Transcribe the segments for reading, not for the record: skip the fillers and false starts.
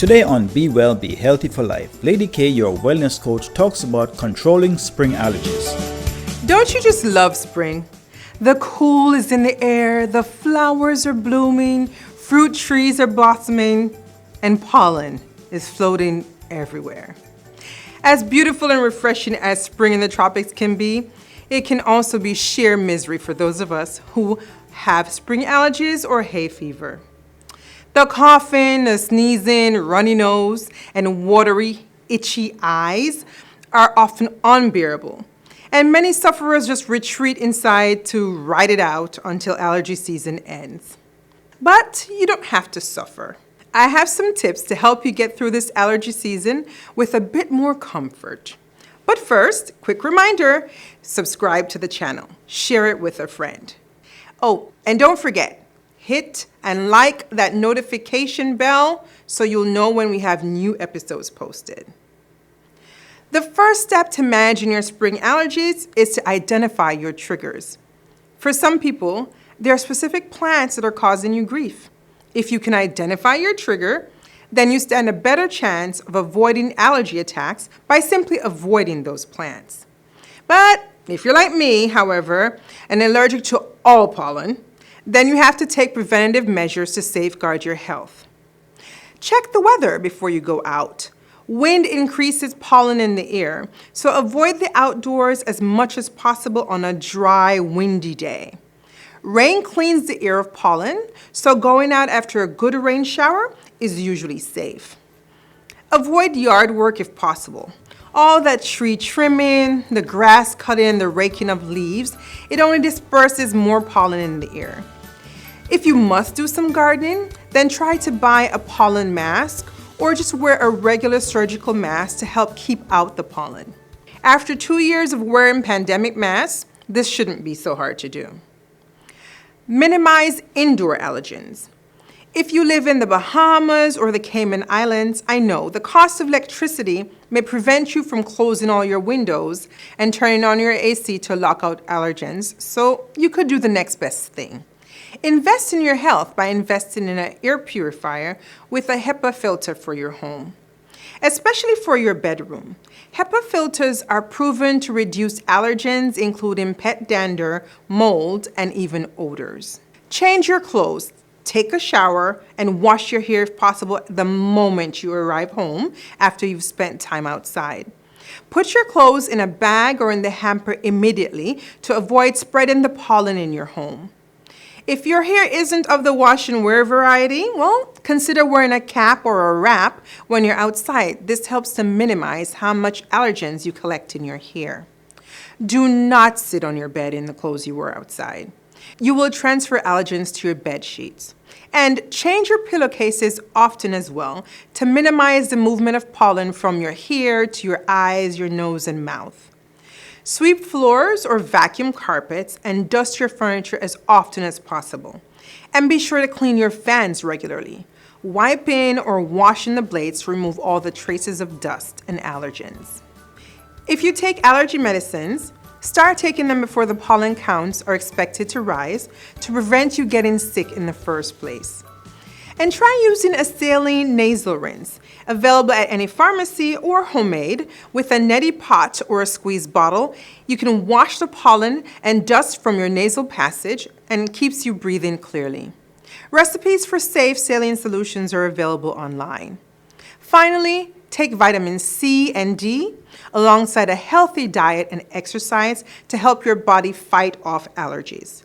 Today on Be Well, Be Healthy for Life, Lady K, your wellness coach, talks about controlling spring allergies. Don't you just love spring? The cool is in the air, the flowers are blooming, fruit trees are blossoming, and pollen is floating everywhere. As beautiful and refreshing as spring in the tropics can be, it can also be sheer misery for those of us who have spring allergies or hay fever. The coughing, the sneezing, runny nose, and watery, itchy eyes are often unbearable. And many sufferers just retreat inside to ride it out until allergy season ends. But you don't have to suffer. I have some tips to help you get through this allergy season with a bit more comfort. But first, quick reminder, subscribe to the channel, share it with a friend. Oh, and don't forget, hit and like that notification bell so you'll know when we have new episodes posted. The first step to managing your spring allergies is to identify your triggers. For some people, there are specific plants that are causing you grief. If you can identify your trigger, then you stand a better chance of avoiding allergy attacks by simply avoiding those plants. But if you're like me, however, and allergic to all pollen, then you have to take preventative measures to safeguard your health. Check the weather before you go out. Wind increases pollen in the air, so avoid the outdoors as much as possible on a dry, windy day. Rain cleans the air of pollen, so going out after a good rain shower is usually safe. Avoid yard work if possible. All that tree trimming, the grass cutting, the raking of leaves, it only disperses more pollen in the air. If you must do some gardening, then try to buy a pollen mask or just wear a regular surgical mask to help keep out the pollen. After 2 years of wearing pandemic masks, this shouldn't be so hard to do. Minimize indoor allergens. If you live in the Bahamas or the Cayman Islands, I know the cost of electricity may prevent you from closing all your windows and turning on your AC to lock out allergens, so you could do the next best thing. Invest in your health by investing in an air purifier with a HEPA filter for your home, especially for your bedroom. HEPA filters are proven to reduce allergens, including pet dander, mold, and even odors. Change your clothes. Take a shower and wash your hair if possible the moment you arrive home after you've spent time outside. Put your clothes in a bag or in the hamper immediately to avoid spreading the pollen in your home. If your hair isn't of the wash and wear variety, well, consider wearing a cap or a wrap when you're outside. This helps to minimize how much allergens you collect in your hair. Do not sit on your bed in the clothes you wear outside. You will transfer allergens to your bed sheets. And change your pillowcases often as well to minimize the movement of pollen from your hair to your eyes, your nose, and mouth. Sweep floors or vacuum carpets and dust your furniture as often as possible. And be sure to clean your fans regularly. Wiping or washing the blades to remove all the traces of dust and allergens. If you take allergy medicines, start taking them before the pollen counts are expected to rise to prevent you getting sick in the first place. And try using a saline nasal rinse, available at any pharmacy or homemade, with a neti pot or a squeeze bottle. You can wash the pollen and dust from your nasal passage and keeps you breathing clearly. Recipes for safe saline solutions are available online. Finally, take vitamin C and D alongside a healthy diet and exercise to help your body fight off allergies.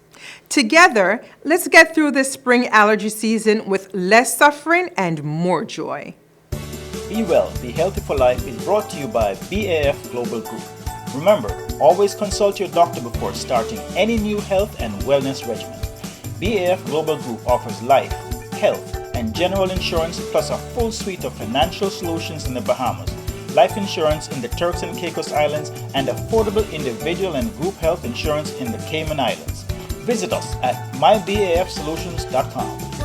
Together, let's get through this spring allergy season with less suffering and more joy. Be Well, Be Healthy for Life is brought to you by BAF Global Group. Remember, always consult your doctor before starting any new health and wellness regimen. BAF Global Group offers life, health, and general insurance, plus a full suite of financial solutions in the Bahamas, life insurance in the Turks and Caicos Islands, and affordable individual and group health insurance in the Cayman Islands. Visit us at mybafsolutions.com.